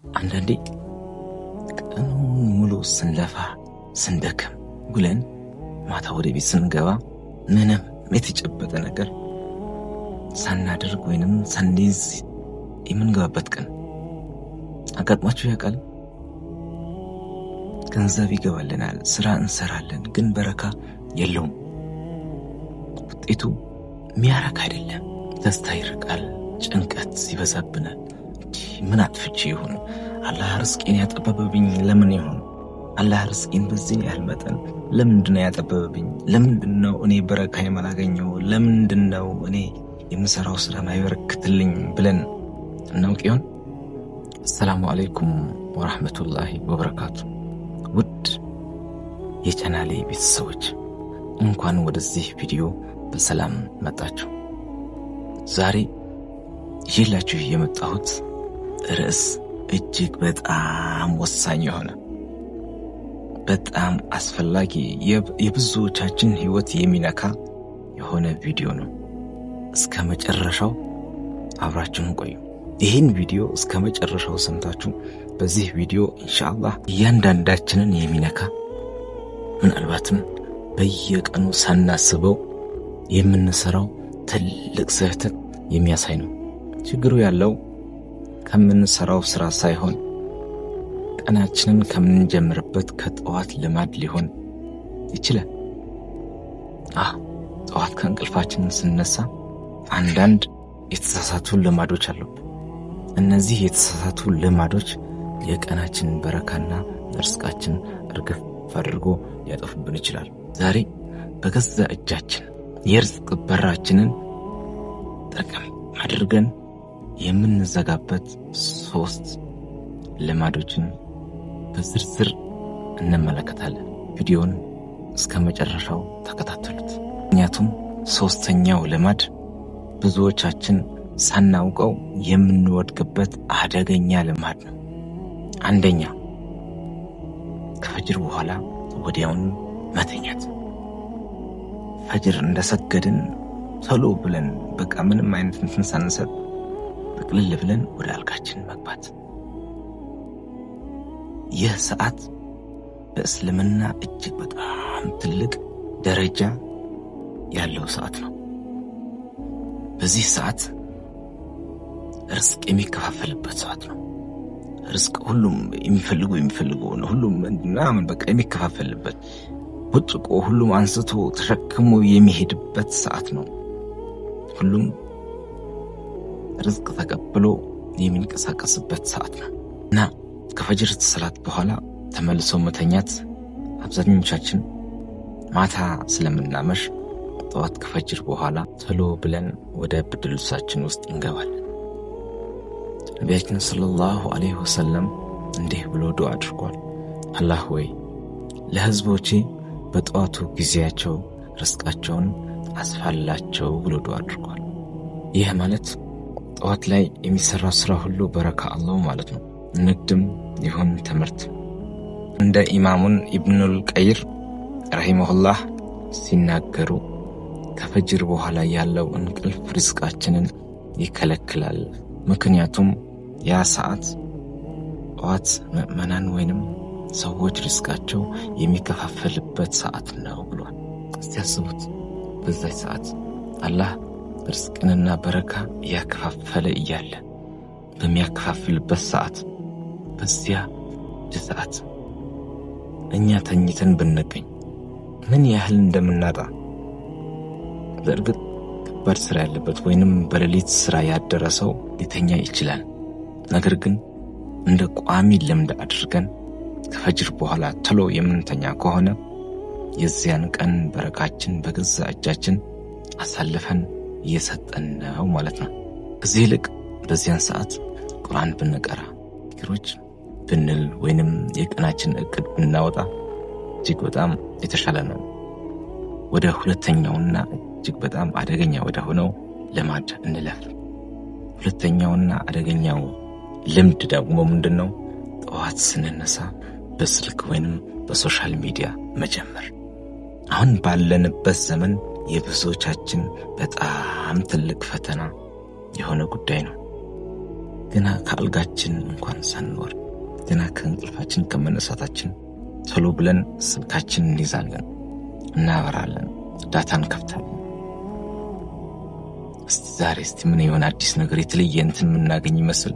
አንዳንዴ ቀኑን ሙሉ ስንለፋ ስንደክም ውለን ማታ ወደ ቤት ስንገባ ምንም የተጨበጠ ነገር ሳናደርግ ወይንም ሳንይዝ የምንገባበት ቀን አጋጥሟችሁ ያውቃል? ገንዘብ ይገባልናል፣ ስራ እንሰራለን፣ ግን በረካ የለውም። ውጤቱ የሚያረካ አይደለም። ደስታ ይርቃል፣ ጭንቀት ይበዛብናል። ምን አጥፍቼ ይሆን? አላህ ርስቄን ያጠበበብኝ ለምን ይሆን? አላህ ርስቄን በዚህ ያህል መጠን ለምንድነው ያጠበበብኝ? ለምንድነው እኔ በረካ የማላገኘው? ለምንድነው እኔ የምሰራው ስራ ማይበረክትልኝ ብለን እናውቅ ይሆን? አሰላሙ አለይኩም ወራህመቱላሂ ወበረካቱ። ውድ የቻናሌ ቤተሰቦች እንኳን ወደዚህ ቪዲዮ በሰላም መጣችሁ። ዛሬ ይዤላችሁ የመጣሁት ርዕስ እጅግ በጣም ወሳኝ የሆነ በጣም አስፈላጊ የብዙዎቻችን ህይወት የሚነካ የሆነ ቪዲዮ ነው። እስከ መጨረሻው አብራችሁን ቆዩ። ይህን ቪዲዮ እስከ መጨረሻው ሰምታችሁ በዚህ ቪዲዮ ኢንሻአላህ እያንዳንዳችንን የሚነካ ምናልባትም በየቀኑ ሳናስበው የምንሰራው ትልቅ ስህተት የሚያሳይ ነው። ችግሩ ያለው ከምንሰራው ስራ ሳይሆን ቀናችንን ከምንጀምርበት ከጠዋት ልማድ ሊሆን ይችላል። ጠዋት ከእንቅልፋችን ስንነሳ አንዳንድ የተሳሳቱ ልማዶች አሉብን። እነዚህ የተሳሳቱ ልማዶች የቀናችንን በረካና ርስቃችን እርግፍ አድርጎ ሊያጠፉብን ይችላል። ዛሬ በገዛ እጃችን የርዝቅ በራችንን ጠቀም አድርገን የምንዘጋበት 3 ልማዶችን በዝርዝር እንመለከታለን። ቪዲዮን እስከ መጨረሻው ተከታተሉት። ምክንያቱም 3ኛው ልማድ ብዙዎቻችን ሳናውቀው የምንወድቅበት አደገኛ ልማድ ነው። አንደኛ፣ ከፈጅር በኋላ ወዲያውኑ መተኛት። ፈጅር እንደሰገድን ቶሎ ብለን በቃ ምንም አይነት እንትን ሳንሰጥ ጥቅልል ብለን ወደ አልጋችን መግባት። ይህ ሰዓት በእስልምና እጅግ በጣም ትልቅ ደረጃ ያለው ሰዓት ነው። በዚህ ሰዓት ርስቅ የሚከፋፈልበት ሰዓት ነው። ርስቅ ሁሉም የሚፈልገው ነው። ሁሉም ምናምን በቃ የሚከፋፈልበት ወጥቆ ሁሉም አንስቶ ተሸክሞ የሚሄድበት ሰዓት ነው። ሁሉም ርስቅ ተቀብሎ የሚንቀሳቀስበት ሰዓት ነው እና ከፈጅር ሰላት በኋላ ተመልሶ መተኛት አብዛኞቻችን ማታ ስለምናመሽ ጠዋት ከፈጅር በኋላ ቶሎ ብለን ወደ ብርድ ልብሳችን ውስጥ እንገባለን። ነቢያችን ሰለላሁ ዐለይሂ ወሰለም እንዲህ ብሎ ዱዓ አድርጓል። አላህ ወይ ለህዝቦቼ በጠዋቱ ጊዜያቸው ርስቃቸውን አስፋላቸው ብሎ ዱዓ አድርጓል። ይህ ማለት ጠዋት ላይ የሚሰራ ስራ ሁሉ በረካ አለው ማለት ነው። ንግድም ይሁን ትምህርት። እንደ ኢማሙን ኢብኑል ቀይር ረሂመሁላህ ሲናገሩ ከፈጅር በኋላ ያለው እንቅልፍ ርስቃችንን ይከለክላል። ምክንያቱም ያ ሰዓት ጠዋት ምእመናን ወይንም ሰዎች ርስቃቸው የሚከፋፈልበት ሰዓት ነው ብሏል። እስቲ ያስቡት፣ በዛች ሰዓት አላህ ርስቅንና በረካ እያከፋፈለ እያለ በሚያከፋፍልበት ሰዓት በዚያ ሰዓት እኛ ተኝተን ብንገኝ ምን ያህል እንደምናጣ። በእርግጥ ከባድ ስራ ያለበት ወይንም በሌሊት ስራ ያደረሰው ሊተኛ ይችላል። ነገር ግን እንደ ቋሚ ልምድ አድርገን ከፈጅር በኋላ ቶሎ የምንተኛ ከሆነ የዚያን ቀን በረካችን በገዛ እጃችን አሳልፈን እየሰጠን ነው ማለት ነው። ከዚህ ይልቅ በዚያን ሰዓት ቁርአን ብንቀራ፣ ዚክሮች ብንል ወይንም የቀናችን እቅድ ብናወጣ እጅግ በጣም የተሻለ ነው። ወደ ሁለተኛውና እጅግ በጣም አደገኛ ወደ ሆነው ልማድ እንለፍ። ሁለተኛውና አደገኛው ልምድ ደግሞ ምንድነው? ጠዋት ስንነሳ በስልክ ወይንም በሶሻል ሚዲያ መጀመር። አሁን ባለንበት ዘመን የብዙዎቻችን በጣም ትልቅ ፈተና የሆነ ጉዳይ ነው። ገና ከአልጋችን እንኳን ሳንወር ገና ከእንቅልፋችን ከመነሳታችን ቶሎ ብለን ስልካችን እንይዛለን፣ እናበራለን፣ ዳታ እንከፍታለን። ዛሬ ምን የሆነ አዲስ ነገር የተለየ እንትን የምናገኝ ይመስል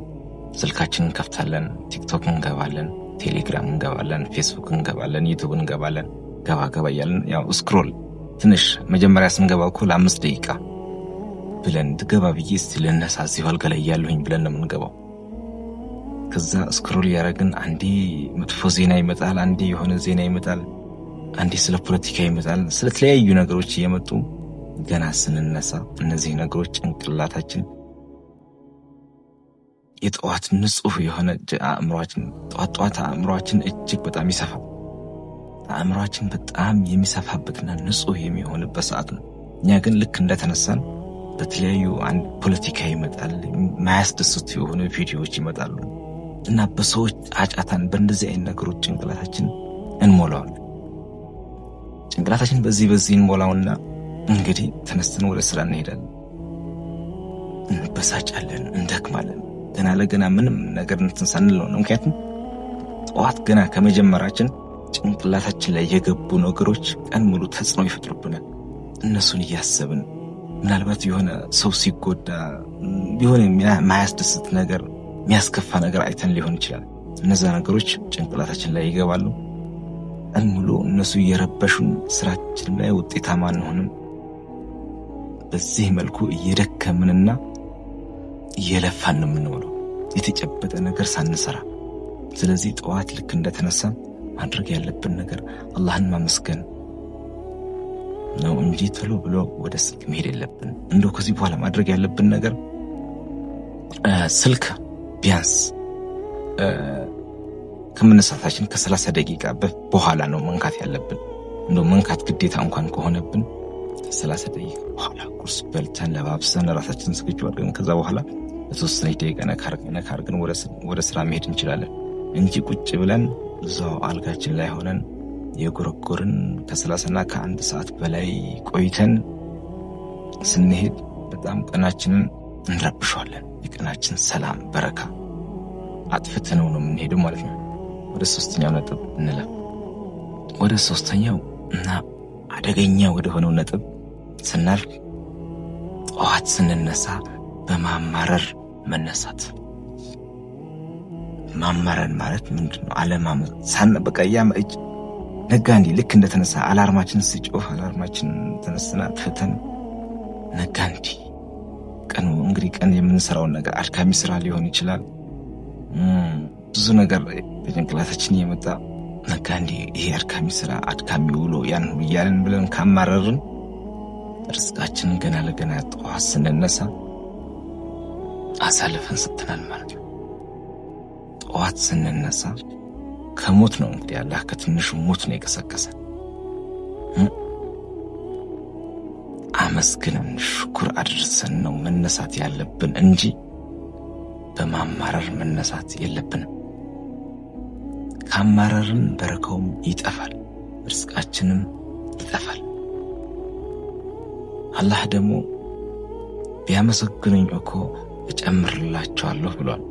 ስልካችን እንከፍታለን፣ ቲክቶክ እንገባለን፣ ቴሌግራም እንገባለን፣ ፌስቡክ እንገባለን፣ ዩቲዩብ እንገባለን። ገባ እያለን ያው ስክሮል ትንሽ መጀመሪያ ስንገባ እኮ ለ5 ደቂቃ ብለን ትገባ ብዬ እስቲ ልነሳ እዚሁ አልጋ ላይ ያለሁኝ ብለን ነው የምንገባው። ከዛ ስክሮል ያደረግን አንዴ መጥፎ ዜና ይመጣል፣ አንዴ የሆነ ዜና ይመጣል፣ አንዴ ስለ ፖለቲካ ይመጣል፣ ስለተለያዩ ነገሮች እየመጡ ገና ስንነሳ እነዚህ ነገሮች ጭንቅላታችን የጠዋት ንጹህ የሆነ አእምሯችን ጠዋት አእምሯችን እጅግ በጣም ይሰፋል። አእምሯችን በጣም የሚሰፋበትና ንጹህ የሚሆንበት ሰዓት ነው። እኛ ግን ልክ እንደተነሳን በተለያዩ አንድ ፖለቲካ ይመጣል፣ ማያስደስቱ የሆኑ ቪዲዮዎች ይመጣሉ እና በሰዎች ጫጫታን በእንደዚህ አይነት ነገሮች ጭንቅላታችን እንሞላዋለን። ጭንቅላታችን በዚህ እንሞላውና እንግዲህ ተነስተን ወደ ስራ እንሄዳለን፣ እንበሳጫለን፣ እንደክማለን። ገና ለገና ምንም ነገር እንትን ሳንል ነው። ምክንያቱም ጠዋት ገና ከመጀመራችን ጭንቅላታችን ላይ የገቡ ነገሮች ቀን ሙሉ ተጽዕኖ ይፈጥሩብናል። እነሱን እያሰብን ምናልባት የሆነ ሰው ሲጎዳ የሆነ ማያስደስት ነገር የሚያስከፋ ነገር አይተን ሊሆን ይችላል። እነዛ ነገሮች ጭንቅላታችን ላይ ይገባሉ። ቀን ሙሉ እነሱ እየረበሹን ስራችን ላይ ውጤታማ አንሆንም። በዚህ መልኩ እየደከምንና እየለፋን ነው የምንውለው የተጨበጠ ነገር ሳንሰራ። ስለዚህ ጠዋት ልክ እንደተነሳ ማድረግ ያለብን ነገር አላህን ማመስገን ነው እንጂ ቶሎ ብሎ ወደ ስልክ መሄድ የለብን። እንደው ከዚህ በኋላ ማድረግ ያለብን ነገር ስልክ ቢያንስ ከመነሳታችን ከ30 ደቂቃ በኋላ ነው መንካት ያለብን። እንደው መንካት ግዴታ እንኳን ከሆነብን ከ30 ደቂቃ በኋላ ቁርስ በልተን ለባብሰን ራሳችንን ዝግጁ አድርገን ከዛ በኋላ ለተወሰነ ደቂቃ ነካ አድርገን ወደ ስራ መሄድ እንችላለን እንጂ ቁጭ ብለን እዛው አልጋችን ላይ ሆነን የጎረጎርን ከ30ና ከ1 ሰዓት በላይ ቆይተን ስንሄድ በጣም ቀናችንን እንረብሸዋለን። የቀናችን ሰላም በረካ አጥፍተነው ነው የምንሄደው ማለት ነው። ወደ 3ኛው ነጥብ እንለፍ። ወደ 3ኛው እና አደገኛ ወደ ሆነው ነጥብ ስናልፍ ጠዋት ስንነሳ በማማረር መነሳት። ማማረር ማለት ምንድነው? አለማመን በቃ ያመጭ ነጋ እንዲ ልክ እንደተነሳ አላርማችን ሲጮህ አላርማችን ተነስተና አጥፍተን ነጋ እንዲ ቀኑ እንግዲህ ቀን የምንሰራውን ነገር አድካሚ ስራ ሊሆን ይችላል። ብዙ ነገር በጭንቅላታችን የመጣ ነጋ እንዲ ይሄ አድካሚ ስራ አድካሚ ውሎ ያን እያለን ብለን ካማረርን ርስቃችንን ገና ለገና ጠዋት ስንነሳ አሳልፈን ሰጥተናል ማለት ነው። ጠዋት ስንነሳ ከሞት ነው እንግዲህ አላህ ከትንሹ ሞት ነው የቀሰቀሰን። አመስግነን ሽኩር አድርሰን ነው መነሳት ያለብን እንጂ በማማረር መነሳት የለብንም። ካማረርን በረካውም ይጠፋል፣ ርስቃችንም ይጠፋል። አላህ ደግሞ ቢያመሰግኑኝ እኮ እጨምርላቸዋለሁ ብሏል።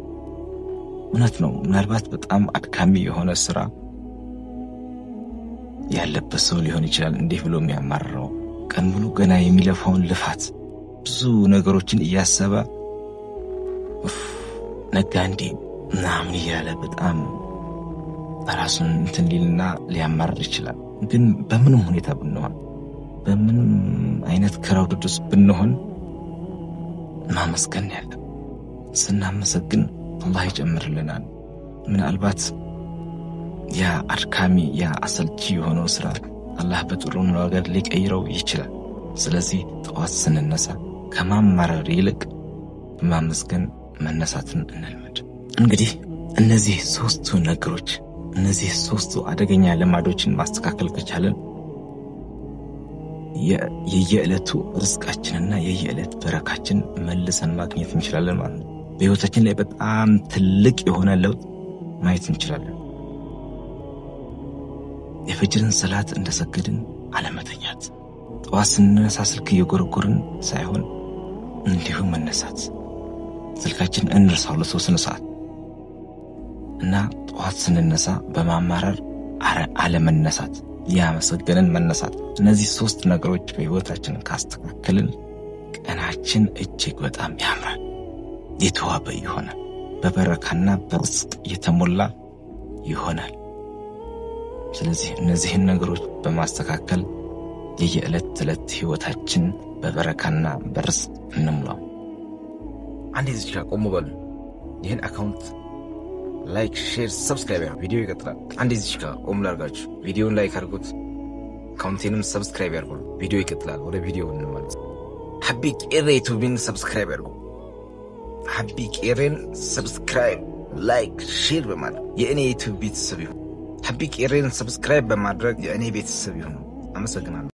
እውነት ነው። ምናልባት በጣም አድካሚ የሆነ ስራ ያለበት ሰው ሊሆን ይችላል እንዲህ ብሎ የሚያማርረው ቀን ሙሉ ገና የሚለፋውን ልፋት ብዙ ነገሮችን እያሰበ ነጋ እንዴ ምናምን እያለ በጣም ራሱን እንትን ሊልና ሊያማርር ይችላል። ግን በምንም ሁኔታ ብንሆን በምንም አይነት ክራውድ ውስጥ ብንሆን ማመስገን ያለ ስናመሰግን አላህ ይጨምርልናል። ምናልባት ያ አድካሚ ያ አሰልቺ የሆነው ስራ አላህ በጥሩ ነገር ሊቀይረው ይችላል። ስለዚህ ጠዋት ስንነሳ ከማማረር ይልቅ ማመስገን መነሳትን እንልመድ። እንግዲህ እነዚህ 3ቱ ነገሮች እነዚህ 3ቱ አደገኛ ልማዶችን ማስተካከል ከቻለን የየዕለቱ ርስቃችንና የየዕለት በረካችን መልሰን ማግኘት እንችላለን ማለት ነው። በህይወታችን ላይ በጣም ትልቅ የሆነ ለውጥ ማየት እንችላለን። የፈጅርን ሰላት እንደሰገድን አለመተኛት፣ ጠዋት ስንነሳ ስልክ እየጎረጎርን ሳይሆን እንዲሁ መነሳት፣ ስልካችን እንርሳው ለተወሰነ ሰዓት እና ጠዋት ስንነሳ በማማረር አለመነሳት፣ ያመሰገንን መነሳት። እነዚህ 3 ነገሮች በህይወታችን ካስተካከልን ቀናችን እጅግ በጣም ያምራል፣ የተዋበ ይሆናል፣ በበረካና በርዝቅ የተሞላ ይሆናል። ስለዚህ እነዚህን ነገሮች በማስተካከል የየዕለት ተዕለት ህይወታችን በበረካና በርዝቅ እንሙላው። አንዴ እዚህ ጋር ቆም በሉ። ይህን አካውንት ላይክ፣ ሼር፣ ሰብስክራይብ ቪዲዮ ይቀጥላል። አንዴ እዚህ ጋር ቆም ላድርጋችሁ። ቪዲዮን ላይክ አድርጉት፣ አካውንቴንም ሰብስክራይብ ያድርጉ። ቪዲዮ ይቀጥላል። ወደ ቪዲዮ እንመለስ። ሀቢ ቄሬ ዩቲዩብን ሰብስክራይብ ያድርጉ። ሀቢ ቄሬን ሰብስክራይብ፣ ላይክ፣ ሼር በማድረግ የእኔ ዩቲዩብ ቤተሰብ ይሁን። ሀቢ ቄሬን ሰብስክራይብ በማድረግ የእኔ ቤተሰብ ይሁን። አመሰግናለሁ።